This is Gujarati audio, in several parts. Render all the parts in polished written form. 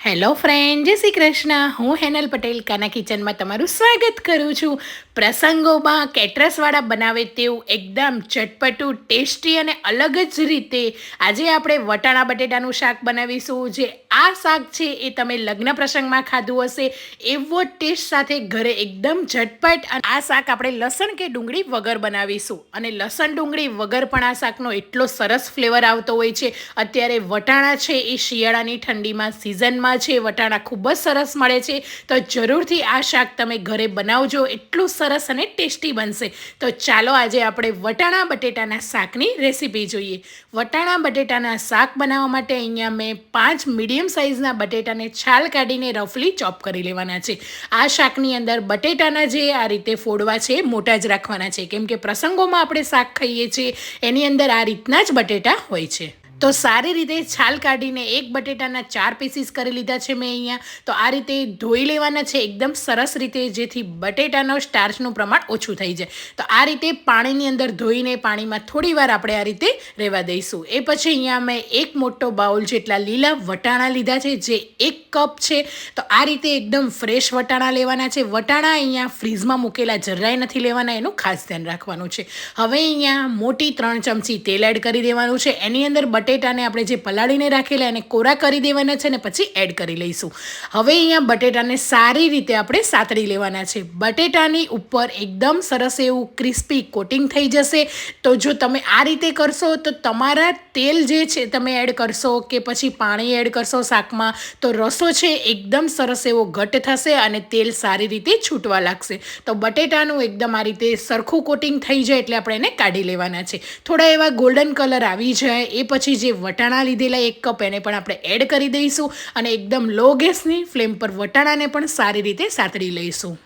હેલો ફ્રેન્ડ, જય શ્રી કૃષ્ણ. હું હેનલ પટેલ કાના કિચનમાં તમારું સ્વાગત કરું છું. પ્રસંગોમાં કેટરસવાળા બનાવે તેવું એકદમ ચટપટું, ટેસ્ટી અને અલગ જ રીતે આજે આપણે વટાણા બટેટાનું શાક બનાવીશું. જે આ શાક છે એ તમે લગ્ન પ્રસંગમાં ખાધું હશે એવો ટેસ્ટ સાથે ઘરે એકદમ ઝટપટ. અને આ શાક આપણે લસણ કે ડુંગળી વગર બનાવીશું. અને લસણ ડુંગળી વગર પણ આ શાકનો એટલો સરસ ફ્લેવર આવતો હોય છે. અત્યારે વટાણા છે એ શિયાળાની ઠંડીમાં સિઝનમાં છે, વટાણા ખૂબ જ સરસ મળે છે. તો જરૂરથી આ શાક તમે ઘરે બનાવજો, એટલું સરસ અને ટેસ્ટી બનશે. તો ચાલો આજે આપણે વટાણા બટેટાના શાકની રેસીપી જોઈએ. વટાણા બટેટાના શાક બનાવવા માટે અહીંયા મેં 5 મીડિયમ સાઇઝના બટેટાને છાલ કાઢીને રફલી ચોપ કરી લેવાના છે. આ શાકની અંદર બટેટાના જે આ રીતે ફોડવા છે મોટા જ રાખવાના છે, કેમ કે પ્રસંગોમાં આપણે શાક ખાઈએ છીએ એની અંદર આ રીતના જ બટેટા હોય છે. તો સારી રીતે છાલ કાઢીને એક બટેટાના 4 પીસીસ કરી લીધા છે મેં અહીંયા. તો આ રીતે ધોઈ લેવાના છે એકદમ સરસ રીતે, જેથી બટેટાનો સ્ટાર્ચનું પ્રમાણ ઓછું થઈ જાય. તો આ રીતે પાણીની અંદર ધોઈને પાણીમાં થોડી વાર આપણે આ રીતે રહેવા દઈશું. એ પછી અહીંયા મેં એક મોટો બાઉલ જેટલા લીલા વટાણા લીધા છે, જે 1 કપ છે. તો આ રીતે એકદમ ફ્રેશ વટાણા લેવાના છે. વટાણા અહીંયા ફ્રીઝમાં મૂકેલા જરાય નથી લેવાના, એનું ખાસ ધ્યાન રાખવાનું છે. હવે અહીંયા મોટી 3 ચમચી તેલ એડ કરી દેવાનું છે. એની અંદર બટેટાને આપણે જે પલાળીને રાખેલા એને કોરા કરી દેવાના છે ને પછી એડ કરી લઈશું. હવે અહીંયા બટેટાને સારી રીતે આપણે સાતળી લેવાના છે. બટેટાની ઉપર એકદમ સરસ એવું ક્રિસ્પી કોટિંગ થઈ જશે. તો જો તમે આ રીતે કરશો તો તમારા તેલ જે છે તમે એડ કરશો કે પછી પાણી એડ કરશો શાકમાં, તો રસો છે એકદમ સરસ એવો ઘટ થશે અને તેલ સારી રીતે છૂટવા લાગશે. તો બટેટાનું એકદમ આ રીતે સરખું કોટિંગ થઈ જાય એટલે આપણે એને કાઢી લેવાના છે. થોડા એવા ગોલ્ડન કલર આવી જાય એ પછી જે વટાણા લીધેલા 1 કપ એને પણ આપણે એડ કરી દઈશું અને એકદમ લો ગેસની ફ્લેમ પર વટાણાને પણ સારી રીતે સાતળી લઈશું.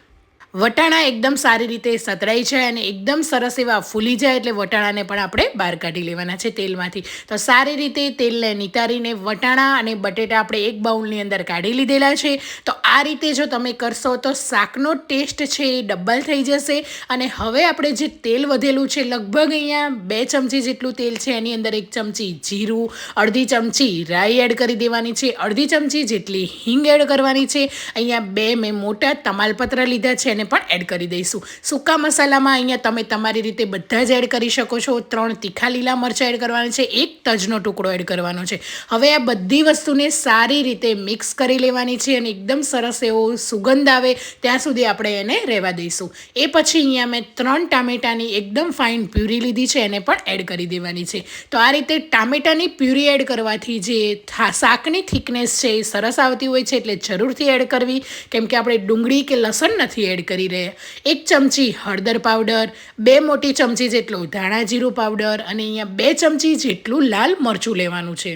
વટાણા એકદમ સારી રીતે સતરાઈ જાય અને એકદમ સરસ એવા ફૂલી જાય એટલે વટાણાને પણ આપણે બહાર કાઢી લેવાના છે તેલમાંથી. તો સારી રીતે તેલને નિતારીને વટાણા અને બટેટા આપણે એક બાઉલની અંદર કાઢી લીધેલા છે. તો આ રીતે જો તમે કરશો તો શાકનો ટેસ્ટ છે એ ડબલ થઈ જશે. અને હવે આપણે જે તેલ વધેલું છે, લગભગ અહીંયા 2 ચમચી જેટલું તેલ છે, એની અંદર 1 ચમચી જીરું, અડધી ચમચી રાઈ એડ કરી દેવાની છે, અડધી ચમચી જેટલી હિંગ એડ કરવાની છે. અહીંયા 2 મેં મોટા તમાલપત્ર લીધા છે પણ એડ કરી દઈશું. સૂકા મસાલામાં અહીંયા તમે તમારી રીતે બધા જ એડ કરી શકો છો. 3 તીખા લીલા મરચાં એડ કરવાના છે, 1 તજનો ટુકડો એડ કરવાનો છે. હવે આ બધી વસ્તુને સારી રીતે મિક્સ કરી લેવાની છે અને એકદમ સરસ એવો સુગંધ આવે ત્યાં સુધી આપણે એને રહેવા દઈશું. એ પછી અહીંયા મેં 3 ટામેટાની એકદમ ફાઇન પ્યુરી લીધી છે, એને પણ એડ કરી દેવાની છે. તો આ રીતે ટામેટાની પ્યુરી એડ કરવાથી જે શાકની થિકનેસ છે એ સરસ આવતી હોય છે, એટલે જરૂરથી એડ કરવી, કેમ કે આપણે ડુંગળી કે લસણ નથી એડ કરી રહ્યા. 1 ચમચી હળદર પાવડર, 2 મોટી ચમચી જેટલો ધાણા જીરું પાવડર અને અહીંયા 2 ચમચી જેટલું લાલ મરચું લેવાનું છે.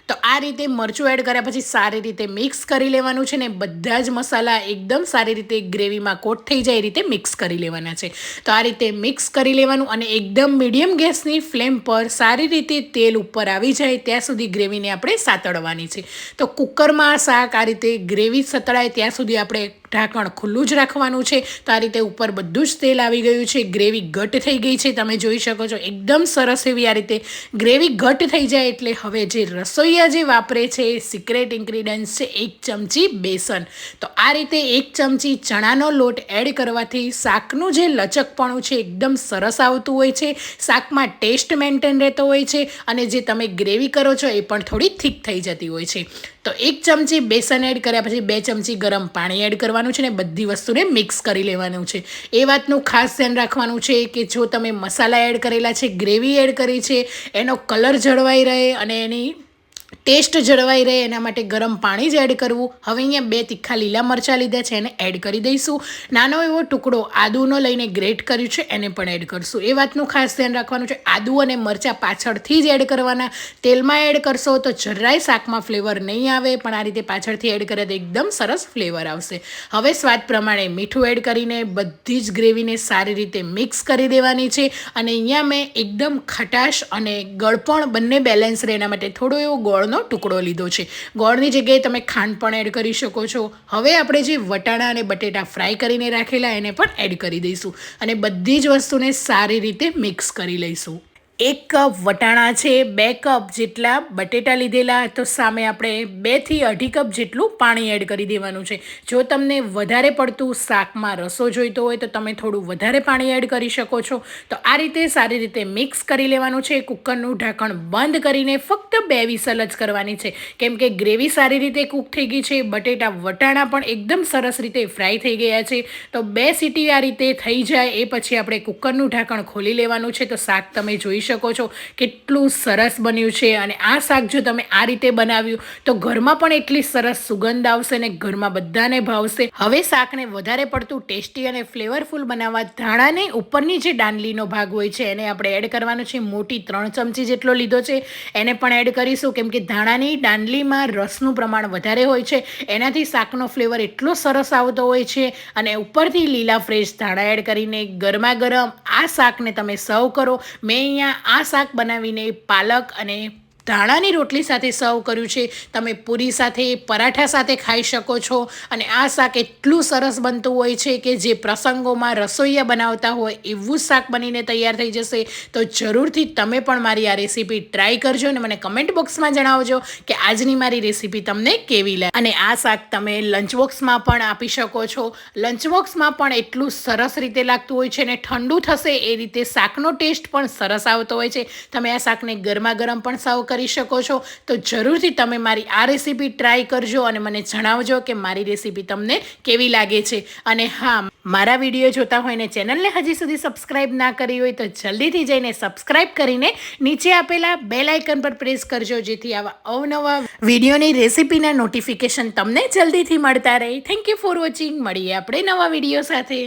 તો આ રીતે મરચું એડ કર્યા પછી સારી રીતે મિક્સ કરી લેવાનું છે ને બધા જ મસાલા એકદમ સારી રીતે ગ્રેવીમાં કોટ થઈ જાય એ રીતે મિક્સ કરી લેવાના છે. તો આ રીતે મિક્સ કરી લેવાનું અને એકદમ મીડિયમ ગેસની ફ્લેમ પર સારી રીતે તેલ ઉપર આવી જાય ત્યાં સુધી ગ્રેવીને આપણે સાતળવાની છે. તો કુકરમાં શાક આ રીતે ગ્રેવી સતળાય ત્યાં સુધી આપણે ઢાંકણ ખુલ્લું જ રાખવાનું છે. તો આ રીતે ઉપર બધું જ તેલ આવી ગયું છે, ગ્રેવી ઘટ થઈ ગઈ છે, તમે જોઈ શકો છો. એકદમ સરસ એવી આ રીતે ગ્રેવી ઘટ થઈ જાય એટલે હવે જે રસોઈયા જે વાપરે છે સિક્રેટ ઇન્ગ્રીડિયન્ટ્સ છે 1 ચમચી બેસન. તો આ રીતે 1 ચમચી ચણાનો લોટ એડ કરવાથી શાકનું જે લચકપણું છે એકદમ સરસ આવતું હોય છે, શાકમાં ટેસ્ટ મેન્ટેન રહેતો હોય છે અને જે તમે ગ્રેવી કરો છો એ પણ થોડી થીક થઈ જતી હોય છે. તો 1 ચમચી બેસન એડ કર્યા પછી 2 ચમચી ગરમ પાણી એડ કરવાનું છે ને બધી વસ્તુને મિક્સ કરી લેવાનું છે. એ વાતનું ખાસ ધ્યાન રાખવાનું છે કે જો તમે મસાલા એડ કરેલા છે, ગ્રેવી એડ કરી છે, એનો કલર જળવાઈ રહે અને એની ટેસ્ટ જળવાઈ રહે એના માટે ગરમ પાણી જ એડ કરવું. હવે અહીંયા 2 તીખા લીલા મરચાં લીધા છે, એને એડ કરી દઈશું. નાનો એવો ટુકડો આદુનો લઈને ગ્રેટ કર્યું છે, એને પણ એડ કરશું. એ વાતનું ખાસ ધ્યાન રાખવાનું છે, આદુ અને મરચાં પાછળથી જ એડ કરવાના. તેલમાં એડ કરશો તો જરાય શાકમાં ફ્લેવર નહીં આવે, પણ આ રીતે પાછળથી એડ કરે તો એકદમ સરસ ફ્લેવર આવશે. હવે સ્વાદ પ્રમાણે મીઠું એડ કરીને બધી જ ગ્રેવીને સારી રીતે મિક્સ કરી દેવાની છે. અને અહીંયા મેં એકદમ ખટાશ અને ગળપણ બંને બેલેન્સ રહે એના માટે થોડો એવો ગોળનો ટુકડો લીધો છે. ગોળની જગ્યાએ તમે ખાંડ પણ એડ કરી શકો છો. હવે આપણે જે વટાણા અને બટેટા ફ્રાય કરીને રાખેલા એને પણ એડ કરી દઈશું અને બધી જ વસ્તુને સારી રીતે મિક્સ કરી લઈશું. 1 કપ વટાણા છે, 2 કપ જેટલા બટેટા લીધેલા, તો સામે આપણે 2 થી 2.5 કપ જેટલું પાણી એડ કરી દેવાનું છે. જો તમને વધારે પડતું શાકમાં રસો જોઈતો હોય તો તમે થોડું વધારે પાણી એડ કરી શકો છો. તો આ રીતે સારી રીતે મિક્સ કરી લેવાનું છે. કુકરનું ઢાંકણ બંધ કરીને ફક્ત 2 વિસલ જ કરવાની છે, કેમ કે ગ્રેવી સારી રીતે કૂક થઈ ગઈ છે. બટેટા વટાણા પણ એકદમ સરસ રીતે ફ્રાય થઈ ગયા છે. તો 2 સીટી આ રીતે થઈ જાય એ પછી આપણે કુકરનું ઢાંકણ ખોલી લેવાનું છે. તો શાક તમે જોઈ શકો છો કેટલું સરસ બન્યું છે. અને આ શાક જો તમે આ રીતે બનાવ્યું તો ઘરમાં પણ એટલી સરસ સુગંધ આવશે ને ઘરમાં બધાને ભાવશે. હવે શાકને વધારે પડતું ટેસ્ટી અને ફ્લેવરફુલ બનાવવા ધાણાની ઉપરની જે દાંડલીનો ભાગ હોય છે એને આપણે એડ કરવાનો છે. મોટી 3 ચમચી જેટલો લીધો છે, એને પણ એડ કરીશું, કેમ કે ધાણાની દાંડલીમાં રસનું પ્રમાણ વધારે હોય છે. એનાથી શાકનો ફ્લેવર એટલો સરસ આવતો હોય છે. અને ઉપરથી લીલા ફ્રેશ ધાણા એડ કરીને ગરમા ગરમ આ શાકને તમે સર્વ કરો. મેં અહીંયા આ શાક બનાવીને પાલક અને ધાણાની રોટલી સાથે સર્વ કર્યું છે. તમે પૂરી સાથે, પરાઠા સાથે ખાઈ શકો છો. અને આ શાક એટલું સરસ બનતું હોય છે કે જે પ્રસંગોમાં રસોઈયા બનાવતા હોય એવું શાક બનીને તૈયાર થઈ જશે. તો જરૂરથી તમે પણ મારી આ રેસીપી ટ્રાય કરજો અને મને કમેન્ટ બોક્સમાં જણાવજો કે આજની મારી રેસીપી તમને કેવી લાગે. અને આ શાક તમે લંચ બોક્સમાં પણ આપી શકો છો. લંચ બોક્સમાં પણ એટલું સરસ રીતે લાગતું હોય છે ને ઠંડુ થશે એ રીતે શાકનો ટેસ્ટ પણ સરસ આવતો હોય છે. તમે આ શાકને ગરમા ગરમ પણ સર્વ કરી શકો છો. તો જરૂરથી તમે મારી આ રેસીપી ટ્રાય કરજો અને મને જણાવજો કે મારી રેસીપી તમને કેવી લાગે છે. અને હા, મારા વિડીયો જોતા હોય ને ચેનલને હજી સુધી સબસ્ક્રાઈબ ના કરી હોય તો જલ્દીથી જઈને સબસ્ક્રાઈબ કરીને નીચે આપેલા બેલ આઇકન પર પ્રેસ કરજો, જેથી આવા અવનવા વિડીયોની રેસીપીના નોટિફિકેશન તમને જલ્દીથી મળતા રહે. Thank you for watching. મળીએ આપણે નવા વિડીયો સાથે.